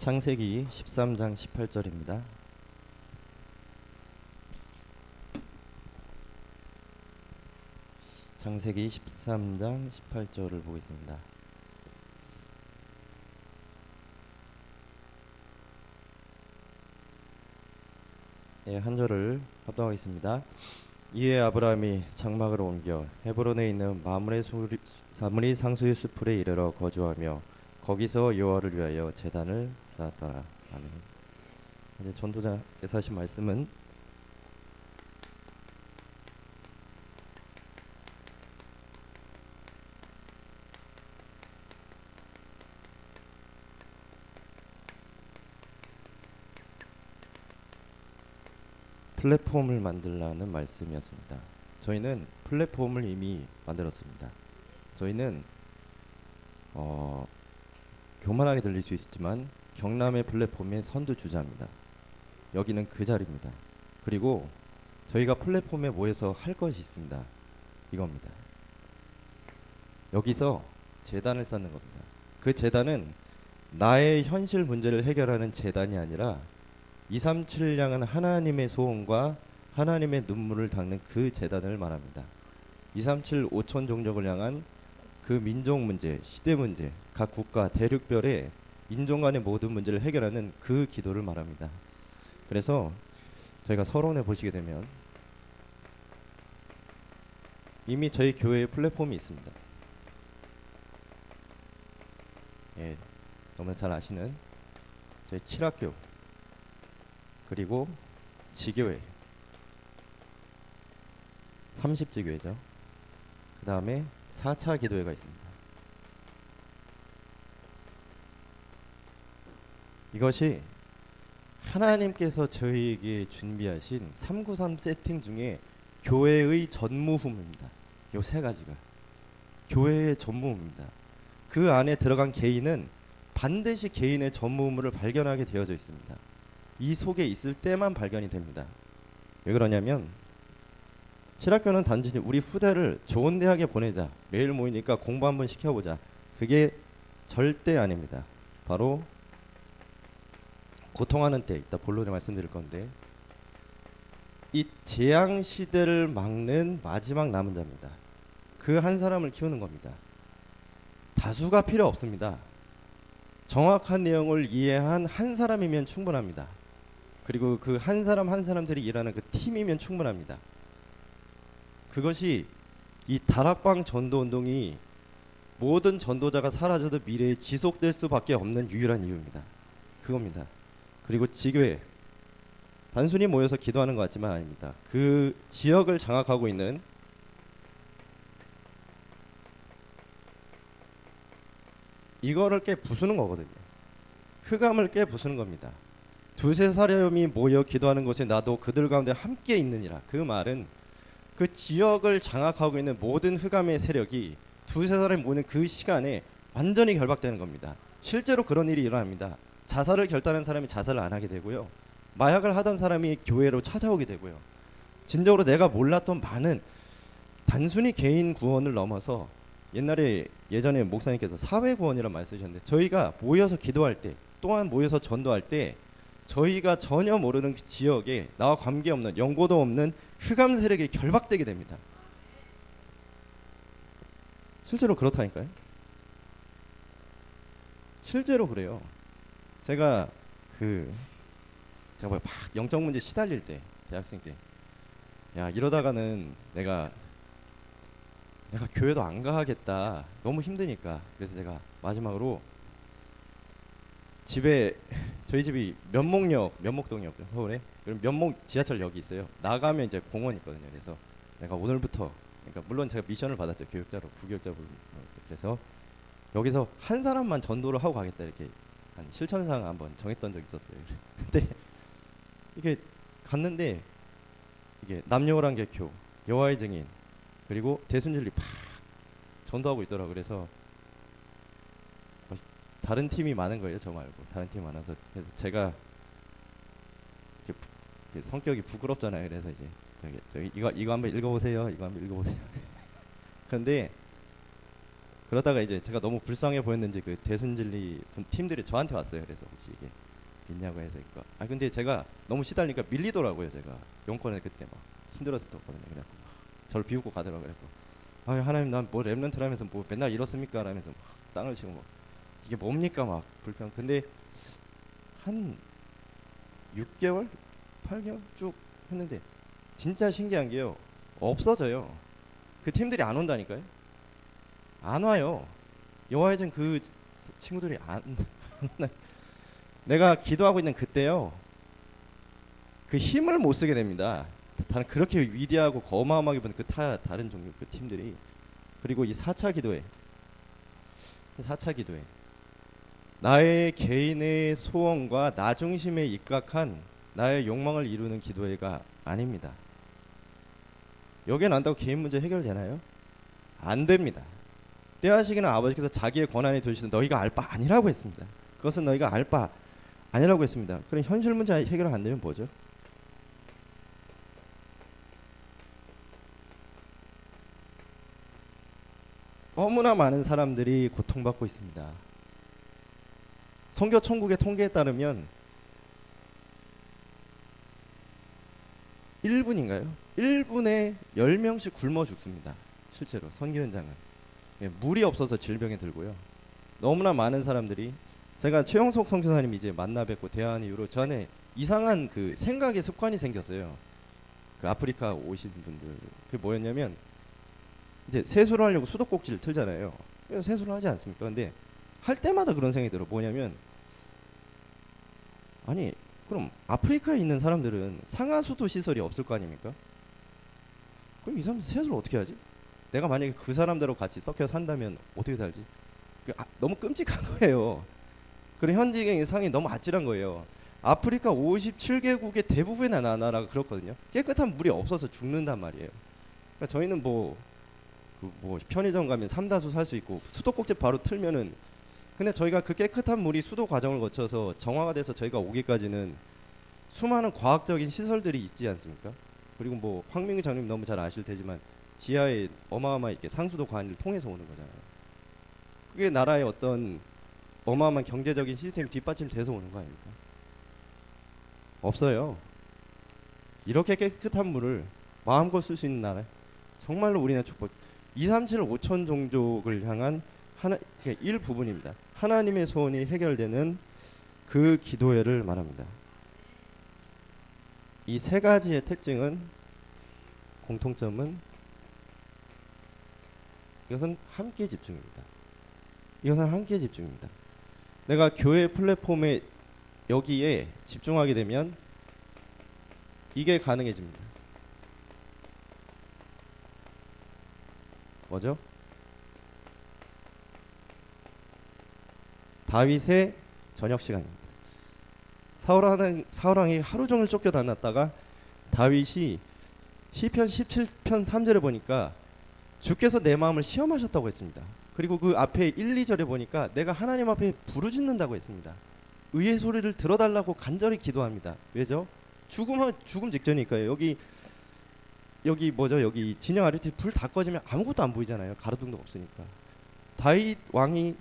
창세기 13장 18절입니다. 창세기 13장 18절을 보겠습니다. 예, 한 절을 합독하겠습니다. 이에 아브라함이 장막을 옮겨 헤브론에 있는 마므리 상수의 수풀에 이르러 거주하며 거기서 여호와를 위하여 제단을 쌓았더라. 아멘. 이제 전도자께서 하신 말씀은 플랫폼을 만들라는 말씀이었습니다. 저희는 플랫폼을 이미 만들었습니다. 저희는 교만하게 들릴 수 있지만 경남의 플랫폼의 선두주자입니다. 여기는 그 자리입니다. 그리고 저희가 플랫폼에 모여서 할 것이 있습니다. 이겁니다. 여기서 제단을 쌓는 겁니다. 그 제단은 나의 현실 문제를 해결하는 제단이 아니라 237을 향한 하나님의 소원과 하나님의 눈물을 닦는 그 제단을 말합니다. 237 5천 종족을 향한 그 민족 문제, 시대 문제, 각 국가, 대륙별의 인종 간의 모든 문제를 해결하는 그 기도를 말합니다. 그래서 저희가 서론에 보시게 되면 이미 저희 교회에 플랫폼이 있습니다. 예, 너무나 잘 아시는 저희 칠학교, 그리고 지교회, 30지교회죠. 그 다음에 4차 기도회가 있습니다. 이것이 하나님께서 저희에게 준비하신 393 세팅 중에 교회의 전무후무입니다. 요 세 가지가 교회의 전무후무입니다. 그 안에 들어간 개인은 반드시 개인의 전무후무를 발견하게 되어져 있습니다. 이 속에 있을 때만 발견이 됩니다. 왜 그러냐면 칠학교는 단지 우리 후대를 좋은 대학에 보내자, 매일 모이니까 공부 한번 시켜보자, 그게 절대 아닙니다. 바로 고통하는 때, 이따 본론에 말씀드릴 건데, 이 재앙 시대를 막는 마지막 남은 자입니다. 그 한 사람을 키우는 겁니다. 다수가 필요 없습니다. 정확한 내용을 이해한 한 사람이면 충분합니다. 그리고 그 한 사람 한 사람들이 일하는 그 팀이면 충분합니다. 그것이 이 다락방 전도운동이 모든 전도자가 사라져도 미래에 지속될 수밖에 없는 유일한 이유입니다. 그겁니다. 그리고 지교회, 단순히 모여서 기도하는 것 같지만 아닙니다. 그 지역을 장악하고 있는 이거를 깨 부수는 거거든요. 흑암을 깨 부수는 겁니다. 두세 사람이 모여 기도하는 곳에 나도 그들 가운데 함께 있느니라. 그 말은 그 지역을 장악하고 있는 모든 흑암의 세력이 두세 사람이 모이는 그 시간에 완전히 결박되는 겁니다. 실제로 그런 일이 일어납니다. 자살을 결단한 사람이 자살을 안 하게 되고요. 마약을 하던 사람이 교회로 찾아오게 되고요. 진정으로 내가 몰랐던 많은 단순히 개인 구원을 넘어서 예전에 목사님께서 사회 구원이라는 말 쓰셨는데, 저희가 모여서 기도할 때, 또한 모여서 전도할 때 저희가 전혀 모르는 그 지역에 나와 관계없는, 연고도 없는 흑암 세력에 결박되게 됩니다. 실제로 그렇다니까요. 실제로 그래요. 제가 막 영적 문제 시달릴 때, 대학생 때, 야, 이러다가는 내가 교회도 안 가겠다, 너무 힘드니까. 그래서 제가 마지막으로 저희 집이 면목동이었고요, 서울에. 그럼 면목 지하철역이 있어요. 나가면 이제 공원 있거든요. 그래서 내가 오늘부터, 그러니까 물론 제가 미션을 받았죠, 교육자로, 부교육자로. 그래서 여기서 한 사람만 전도를 하고 가겠다, 이렇게 한 실천상 한번 정했던 적이 있었어요. 근데 이게 갔는데, 이게 남녀란 개교, 여호와의 증인, 그리고 대순진리 팍 전도하고 있더라. 그래서 다른 팀이 많은 거예요, 저 말고. 다른 팀이 많아서. 그래서 제가 성격이 부끄럽잖아요. 그래서 이제 이거 한번 읽어보세요. 이거 한번 읽어보세요. 그런데 그러다가 이제 제가 너무 불쌍해 보였는지 그 대순진리 팀들이 저한테 왔어요. 그래서 혹시 이게 있냐고 해서 이거. 아 근데 제가 너무 시달리니까 밀리더라고요. 제가 용건에 그때 막 힘들었을 때거든요. 그래갖고 저를 비웃고 가더라고요. 그래갖고 아 하나님 난 뭐 랩런트라면서 뭐 맨날 이렇습니까? 라면서 막 땅을 치고 막 이게 뭡니까 막 불평. 근데 한 6개월, 8개월 쭉 했는데 진짜 신기한 게요. 없어져요. 그 팀들이 안 온다니까요. 안 와요. 여호와의 전 친구들이 안 내가 기도하고 있는 그때요. 그 힘을 못 쓰게 됩니다. 다른 그렇게 위대하고 어마어마하게 보는 다른 종류 그 팀들이. 그리고 이 4차 기도회 나의 개인의 소원과 나 중심에 입각한 나의 욕망을 이루는 기도회가 아닙니다. 여기에 난다고 개인 문제 해결되나요? 안 됩니다. 때하시기는 아버지께서 자기의 권한에 두시는 너희가 알 바 아니라고 했습니다. 그것은 너희가 알 바 아니라고 했습니다. 그럼 현실 문제 해결 안 되면 뭐죠? 너무나 많은 사람들이 고통받고 있습니다. 선교 천국의 통계에 따르면 1분인가요? 1분에 10명씩 굶어 죽습니다. 실제로 선교 현장은. 예, 물이 없어서 질병에 들고요. 너무나 많은 사람들이 제가 최영석 선교사님 이제 만나 뵙고 대화한 이후로 전에 이상한 그 생각의 습관이 생겼어요. 그 아프리카 오신 분들 그게 뭐였냐면 이제 세수를 하려고 수도꼭지를 틀잖아요. 세수를 하지 않습니까? 근데 할 때마다 그런 생각이 들어. 뭐냐면 아니 그럼 아프리카에 있는 사람들은 상하수도 시설이 없을 거 아닙니까? 그럼 이 사람들 세수를 어떻게 하지? 내가 만약에 그 사람들하고 같이 섞여 산다면 어떻게 살지? 너무 끔찍한 거예요. 그리고 현지의 상이 너무 아찔한 거예요. 아프리카 57개국의 대부분의 나라가 그렇거든요. 깨끗한 물이 없어서 죽는단 말이에요. 그러니까 저희는 뭐 편의점 가면 삼다수 살 수 있고 수도꼭지 바로 틀면은 근데 저희가 그 깨끗한 물이 수도 과정을 거쳐서 정화가 돼서 저희가 오기까지는 수많은 과학적인 시설들이 있지 않습니까? 그리고 뭐 황민규 장님 너무 잘 아실 테지만 지하에 어마어마하게 상수도 관을 통해서 오는 거잖아요. 그게 나라의 어떤 어마어마한 경제적인 시스템이 뒷받침돼서 오는 거 아닙니까? 없어요. 이렇게 깨끗한 물을 마음껏 쓸 수 있는 나라 정말로 우리나라 축복 237 5천 종족을 향한 일부분입니다. 하나님의 소원이 해결되는 그 기도회를 말합니다. 이 세 가지의 특징은 공통점은 이것은 함께 집중입니다. 이것은 함께 집중입니다. 내가 교회 플랫폼에 여기에 집중하게 되면 이게 가능해집니다. 뭐죠? 다윗의 저녁 시간입니다. 사울왕이 하루 종일 쫓겨다녔다가 다윗이 시편 17편 3절에 보니까 주께서 내 마음을 시험하셨다고 했습니다. 그리고 그 앞에 1, 2절에 보니까 내가 하나님 앞에 부르짖는다고 했습니다. 의의 소리를 들어달라고 간절히 기도합니다. 왜죠? 죽음 직전이니까요. 여기 뭐죠? 여기 진영 아래에 불 다 꺼지면 아무것도 안 보이잖아요. 가로등도 없으니까. 다윗 왕이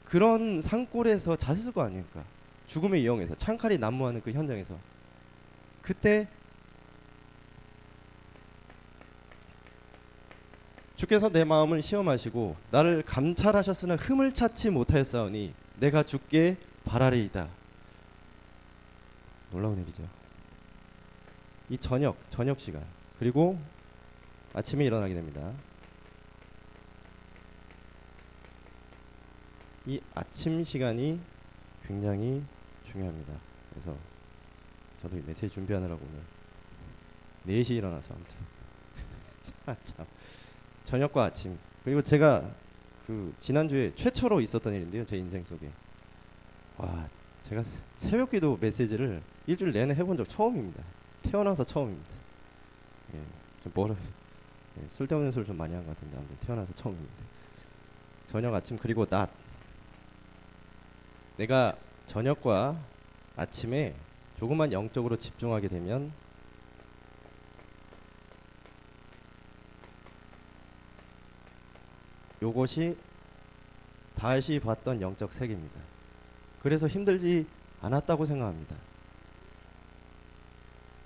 그런 산골에서 잤을 거 아닙니까? 죽음의 이영에서 창칼이 난무하는 그 현장에서 그때 주께서 내 마음을 시험하시고 나를 감찰하셨으나 흠을 찾지 못하였사오니 내가 주께 바라리이다. 놀라운 일이죠. 이 저녁 시간 그리고 아침에 일어나게 됩니다. 이 아침 시간이 굉장히 중요합니다. 그래서 저도 이 메시지 준비하느라고 오늘 4시 일어나서 아무튼 참 저녁과 아침 그리고 제가 그 지난주에 최초로 있었던 일인데요. 제 인생 속에 와 제가 새벽기도 메시지를 일주일 내내 해본 적 처음입니다. 태어나서 처음입니다. 예, 좀 쓸데없는 소리 좀 많이 한 것 같은데 아무튼 태어나서 처음입니다. 저녁 아침 그리고 낮 내가 저녁과 아침에 조금만 영적으로 집중하게 되면 요것이 다시 봤던 영적 세계입니다. 그래서 힘들지 않았다고 생각합니다.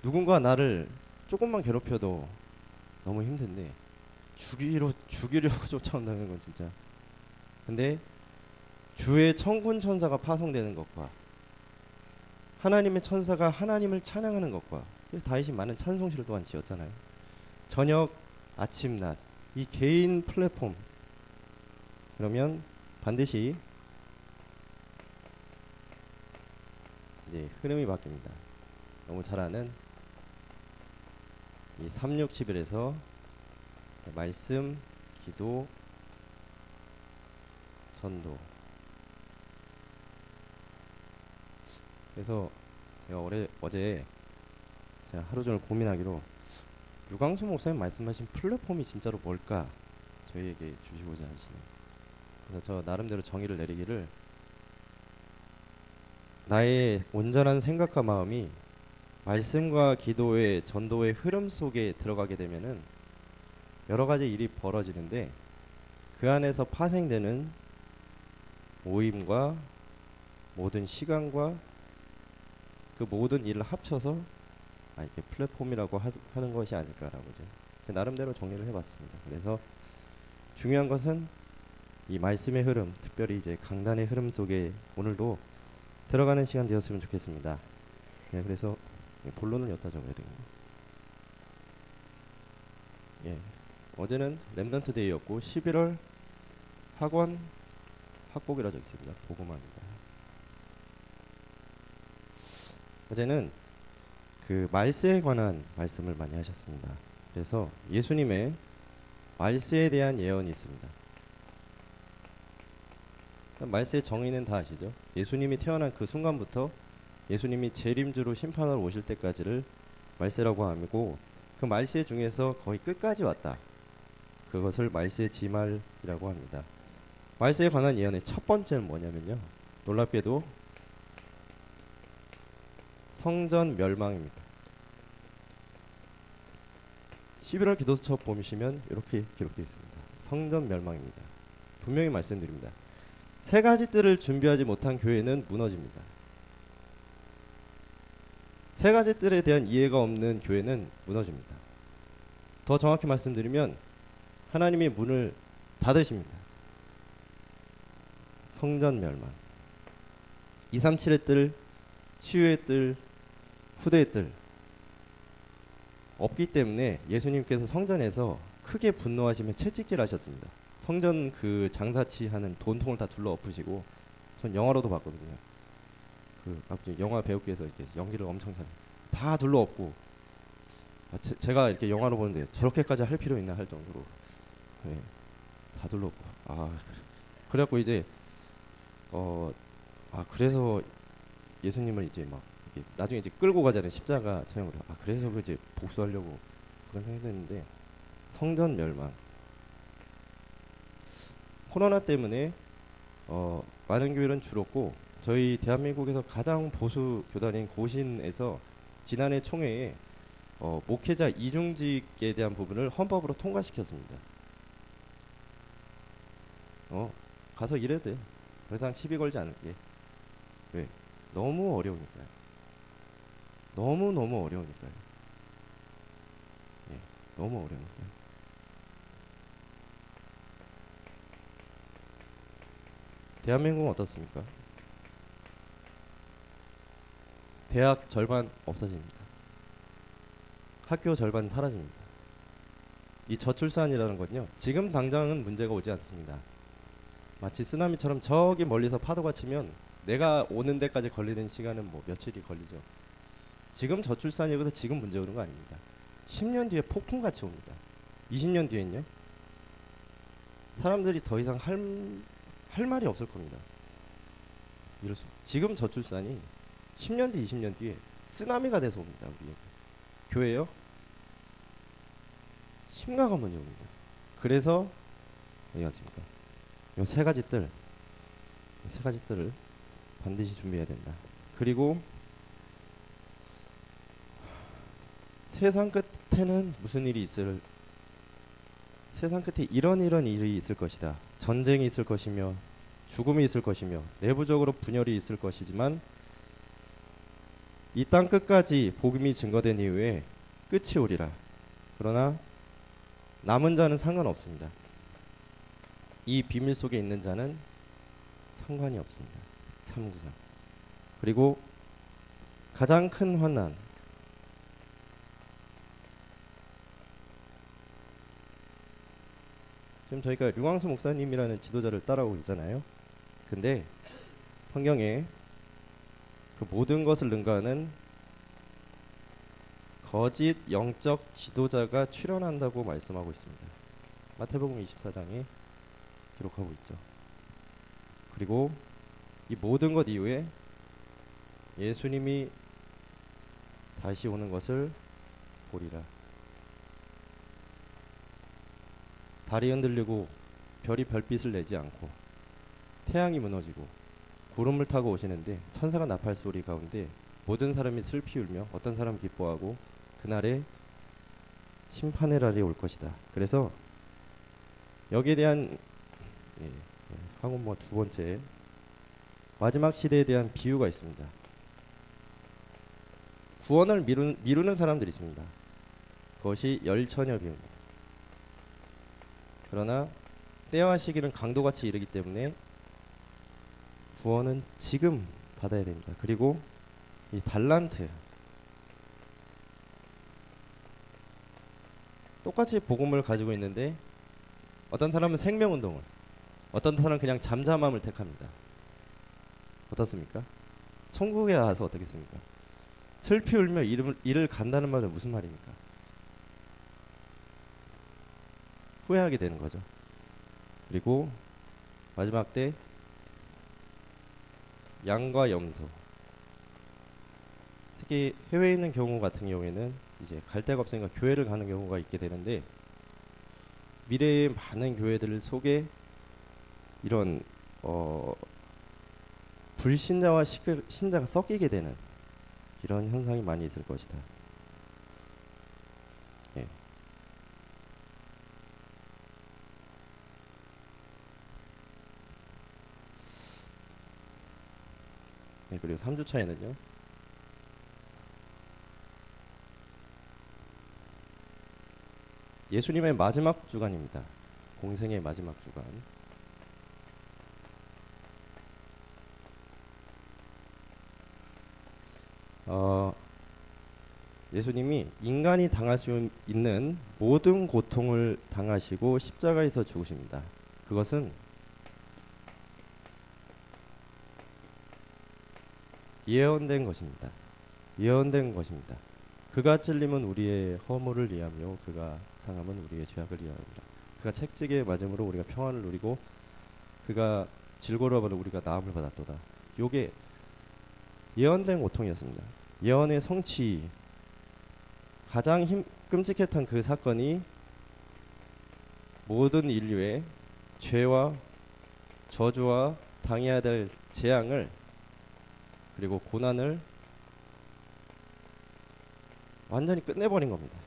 누군가 나를 조금만 괴롭혀도 너무 힘든데 죽이려고 쫓아온다는 건 진짜. 근데 주의 천군 천사가 파송되는 것과 하나님의 천사가 하나님을 찬양하는 것과, 그래서 다윗이 많은 찬송시를 또한 지었잖아요. 저녁, 아침, 낮, 이 개인 플랫폼, 그러면 반드시 이제 흐름이 바뀝니다. 너무 잘 아는 이 3,6,11에서 말씀, 기도, 전도. 그래서 제가 어제 제가 하루 종일 고민하기로 유광수 목사님 말씀하신 플랫폼이 진짜로 뭘까 저희에게 주시고자 하시는. 그래서 저 나름대로 정의를 내리기를, 나의 온전한 생각과 마음이 말씀과 기도의 전도의 흐름 속에 들어가게 되면은 여러 가지 일이 벌어지는데, 그 안에서 파생되는 모임과 모든 시간과 그 모든 일을 합쳐서 이렇게 플랫폼이라고 하는 것이 아닐까라고 제 나름대로 정리를 해봤습니다. 그래서 중요한 것은 이 말씀의 흐름, 특별히 이제 강단의 흐름 속에 오늘도 들어가는 시간 되었으면 좋겠습니다. 네, 그래서 본론은 여기다 적어야 되겠네요. 예, 어제는 렘넌트 데이였고 11월 학원 학복이라 적있습니다. 보고마입니다. 어제는 그 말세에 관한 말씀을 많이 하셨습니다. 그래서 예수님의 말세에 대한 예언이 있습니다. 말세의 정의는 다 아시죠? 예수님이 태어난 그 순간부터 예수님이 재림주로 심판하러 오실 때까지를 말세라고 하고, 그 말세 중에서 거의 끝까지 왔다. 그것을 말세의 지말이라고 합니다. 말세에 관한 예언의 첫 번째는 뭐냐면요, 놀랍게도 성전 멸망입니다. 11월 기도수첩 보시면 이렇게 기록되어 있습니다. 성전 멸망입니다. 분명히 말씀드립니다. 세 가지 뜰을 준비하지 못한 교회는 무너집니다. 세 가지 뜰에 대한 이해가 없는 교회는 무너집니다. 더 정확히 말씀드리면 하나님이 문을 닫으십니다. 성전 멸망, 237의 뜰, 치유의 뜰, 후대의 뜰 없기 때문에 예수님께서 성전에서 크게 분노하시며 채찍질 하셨습니다. 성전 그 장사치 하는 돈통을 다 둘러 엎으시고, 전 영화로도 봤거든요. 그 아버지 영화 배우께서 이렇게 연기를 엄청 다 둘러 엎고, 제가 이렇게 영화로 보는데 저렇게까지 할 필요 있나 할 정도로, 네, 다 둘러 엎고, 그래갖고 이제 그래서 예수님을 이제 막 이렇게 나중에 이제 끌고 가자는 십자가 처형으로, 그래서 그 이제 복수하려고 그런 생각했는데, 성전 멸망. 코로나 때문에 많은 교회는 줄었고, 저희 대한민국에서 가장 보수 교단인 고신에서 지난해 총회에 목회자 이중직에 대한 부분을 헌법으로 통과시켰습니다. 가서 일해도 돼요. 더 이상 시비 걸지 않을게. 왜? 너무 어려우니까요. 너무 어려우니까요. 예, 너무 어려우니까요. 대한민국은 어떻습니까? 대학 절반 없어집니다. 학교 절반 사라집니다. 이 저출산이라는 건요, 지금 당장은 문제가 오지 않습니다. 마치 쓰나미처럼 저기 멀리서 파도가 치면 내가 오는 데까지 걸리는 시간은 뭐 며칠이 걸리죠. 지금 저출산이고서 지금 문제 오는 거 아닙니다. 10년 뒤에 폭풍같이 옵니다. 20년 뒤엔요, 사람들이 더 이상 할 말이 없을 겁니다. 지금 저출산이 10년 뒤 20년 뒤에 쓰나미가 돼서 옵니다. 우리 교회요, 심각한 문제 옵니다. 그래서 어디 갔습니까? 이 세 가지 뜰을 반드시 준비해야 된다. 그리고 세상 끝에는 무슨 일이 세상 끝에 이런 일이 있을 것이다. 전쟁이 있을 것이며 죽음이 있을 것이며 내부적으로 분열이 있을 것이지만 이 땅 끝까지 복음이 증거된 이후에 끝이 오리라. 그러나 남은 자는 상관없습니다. 이 비밀 속에 있는 자는 상관이 없습니다. 3구절. 그리고 가장 큰 환난, 지금 저희가 류광수 목사님이라는 지도자를 따라오고 있잖아요. 근데 성경에 그 모든 것을 능가하는 거짓 영적 지도자가 출현한다고 말씀하고 있습니다. 마태복음 24장에 기록하고 있죠. 그리고 이 모든 것 이후에 예수님이 다시 오는 것을 보리라. 달이 흔들리고 별이 별빛을 내지 않고 태양이 무너지고 구름을 타고 오시는데 천사가 나팔 소리 가운데 모든 사람이 슬피 울며 어떤 사람은 기뻐하고 그날에 심판의 날이 올 것이다. 그래서 여기에 대한 하고 두 번째 마지막 시대에 대한 비유가 있습니다. 구원을 미루는 사람들이 있습니다. 그것이 열처녀 비유입니다. 그러나 때와 시기는 강도같이 이르기 때문에 구원은 지금 받아야 됩니다. 그리고 이 달란트, 똑같이 복음을 가지고 있는데 어떤 사람은 생명운동을, 어떤 사람은 그냥 잠잠함을 택합니다. 어떻습니까? 천국에 가서 어떻겠습니까? 슬피 울며 이를 간다는 말은 무슨 말입니까? 후회하게 되는 거죠. 그리고 마지막 때 양과 염소, 특히 해외에 있는 경우 같은 경우에는 이제 갈 데가 없으니까 교회를 가는 경우가 있게 되는데, 미래의 많은 교회들 속에 이런 불신자와 신자가 섞이게 되는 이런 현상이 많이 있을 것이다. 예. 네, 그리고 3주차에는요. 예수님의 마지막 주간입니다. 공생의 마지막 주간. 예수님이 인간이 당할 수 있는 모든 고통을 당하시고 십자가에서 죽으십니다. 그것은 예언된 것입니다. 예언된 것입니다. 그가 찔림은 우리의 허물을 위하며 그가 상함은 우리의 죄악을 위하여라. 그가 채찍에 맞음으로 우리가 평안을 누리고 그가 질고로움으로 우리가 나음을 받았도다. 요게 예언된 고통이었습니다. 예언의 성취, 가장 끔찍했던 그 사건이 모든 인류의 죄와 저주와 당해야 될 재앙을 그리고 고난을 완전히 끝내버린 겁니다.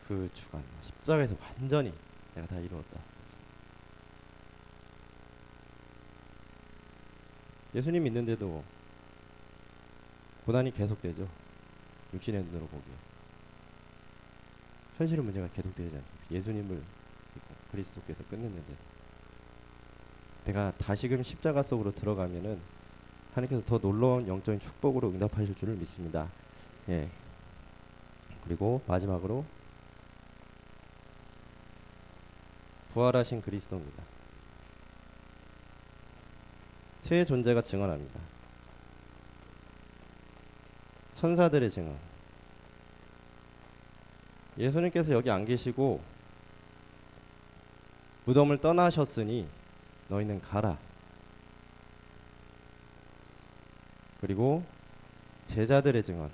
그 주간 십자가에서 완전히 내가 다 이루었다. 예수님 있는데도 고난이 계속되죠. 육신의 눈으로 보기에. 현실의 문제가 계속되지 않습니다. 예수님을 믿고 그리스도께서 끝냈는데 내가 다시금 십자가 속으로 들어가면은 하나님께서 더 놀라운 영적인 축복으로 응답하실 줄을 믿습니다. 예. 그리고 마지막으로 부활하신 그리스도입니다. 새 존재가 증언합니다. 천사들의 증언. 예수님께서 여기 안 계시고 무덤을 떠나셨으니 너희는 가라. 그리고 제자들의 증언.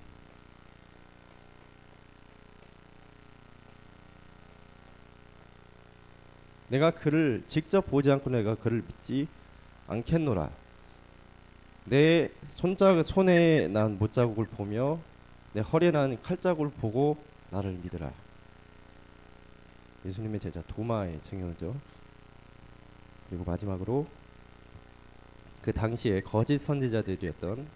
내가 그를 직접 보지 않고 내가 그를 믿지 않겠노라. 내 손에 난 못자국을 보며 내 허리에 난 칼자국을 보고 나를 믿으라. 예수님의 제자 도마의 증언이죠. 그리고 마지막으로 그 당시에 거짓 선지자들이었던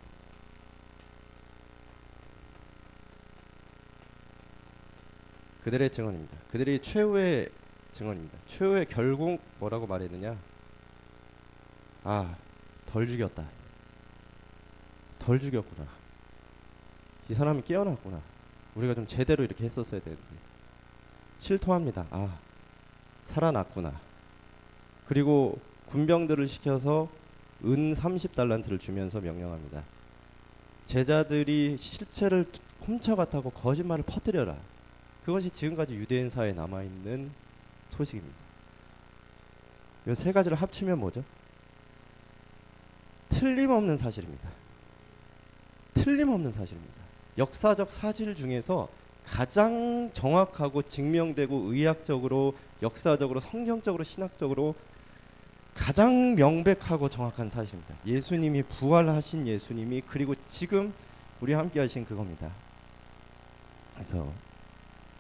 그들의 증언입니다. 그들이 최후의 증언입니다. 최후의 결국 뭐라고 말했느냐? 아, 덜 죽였다. 덜 죽였구나. 이 사람이 깨어났구나. 우리가 좀 제대로 이렇게 했었어야 되는데. 실토합니다. 아, 살아났구나. 그리고 군병들을 시켜서 은 30달란트를 주면서 명령합니다. 제자들이 실체를 훔쳐갔다고 거짓말을 퍼뜨려라. 그것이 지금까지 유대인 사회에 남아있는 소식입니다. 이 세 가지를 합치면 뭐죠? 틀림없는 사실입니다. 틀림없는 사실입니다. 역사적 사실 중에서 가장 정확하고 증명되고 의학적으로, 역사적으로, 성경적으로, 신학적으로 가장 명백하고 정확한 사실입니다. 예수님이 부활하신 예수님이 그리고 지금 우리 함께 하신 그겁니다. 그래서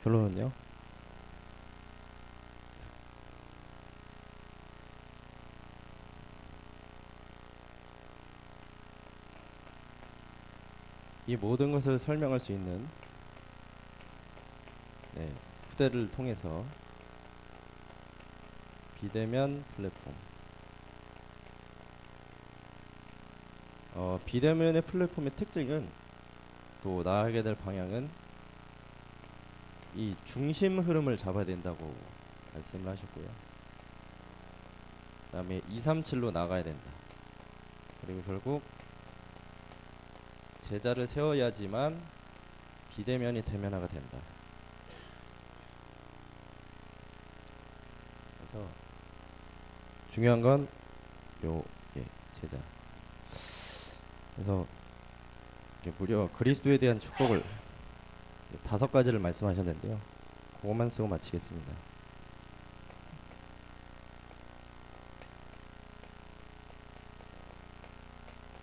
결론은요. 이 모든 것을 설명할 수 있는 후대를 통해서 비대면 플랫폼, 비대면의 플랫폼의 특징은, 또 나아가게 될 방향은 이 중심 흐름을 잡아야 된다고 말씀을 하셨고요. 그 다음에 237로 나가야 된다. 그리고 결국 제자를 세워야지만 비대면이 대면화가 된다. 그래서 중요한 건 제자. 그래서 무려 그리스도에 대한 축복을 5가지를 말씀하셨는데요. 그것만 쓰고 마치겠습니다.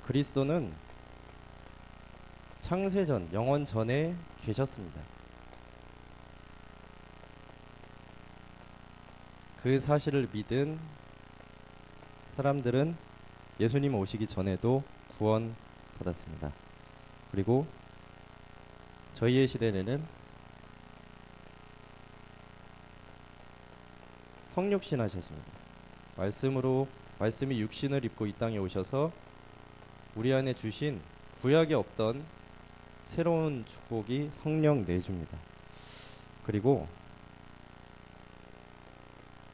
그리스도는 창세전, 영원 전에 계셨습니다. 그 사실을 믿은 사람들은 예수님 오시기 전에도 구원받았습니다. 그리고 저희의 시대에는 성육신하셨습니다. 말씀이 육신을 입고 이 땅에 오셔서 우리 안에 주신 구약에 없던 새로운 축복이 성령 내줍니다. 그리고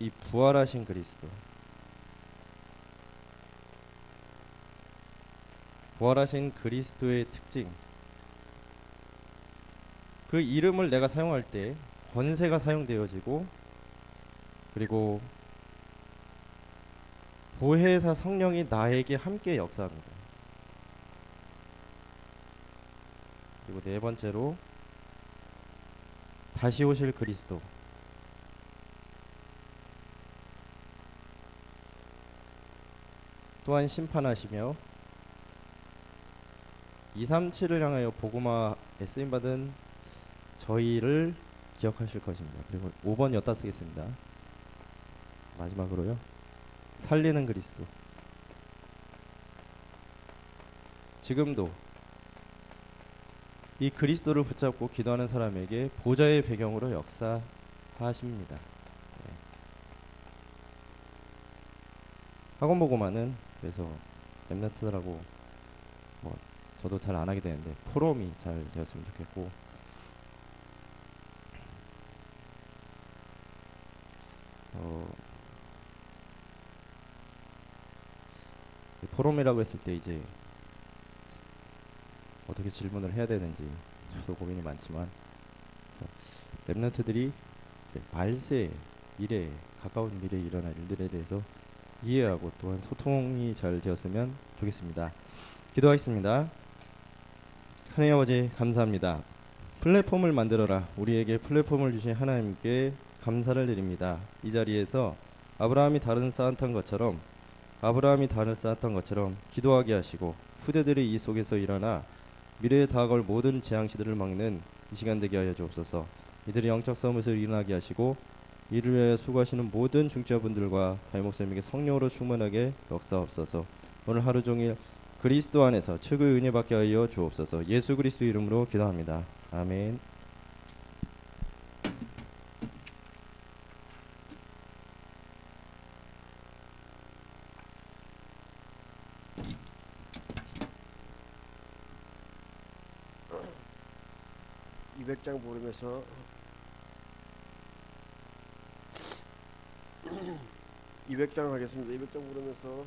이 부활하신 그리스도, 부활하신 그리스도의 특징, 그 이름을 내가 사용할 때 권세가 사용되어지고, 그리고 보혜사 성령이 나에게 함께 역사합니다. 그리고 네 번째로 다시 오실 그리스도, 또한 심판하시며 237을 향하여 복음화에 쓰임받은 저희를 기억하실 것입니다. 그리고 5번 여따 쓰겠습니다. 마지막으로요. 살리는 그리스도. 지금도 이 그리스도를 붙잡고 기도하는 사람에게 보좌의 배경으로 역사하십니다. 학원 보고만은 그래서 랩런트들하고 저도 잘 안 하게 되는데 포럼이 잘 되었으면 좋겠고, 포럼이라고 했을 때 이제 어떻게 질문을 해야 되는지 저도 고민이 많지만, 랩런트들이 말세, 미래, 가까운 미래에 일어날 일들에 대해서 이해하고 또한 소통이 잘 되었으면 좋겠습니다. 기도하겠습니다. 하나님 아버지, 감사합니다. 플랫폼을 만들어라. 우리에게 플랫폼을 주신 하나님께 감사를 드립니다. 이 자리에서 아브라함이 달을 쌓았던 것처럼 기도하게 하시고, 후대들이 이 속에서 일어나 미래에 다가올 모든 재앙 시대를 막는 이 시간 되게 하여 주옵소서. 이들의 영적 싸움에서 일어나게 하시고, 이를 위하여 수고하시는 모든 중직자분들과 담임 목사님에게 성령으로 충만하게 역사옵소서. 오늘 하루 종일 그리스도 안에서 최고의 은혜 받게 하여 주옵소서. 예수 그리스도 이름으로 기도합니다. 아멘. (200장) 부르면서 200장 하겠습니다. 200장 부르면서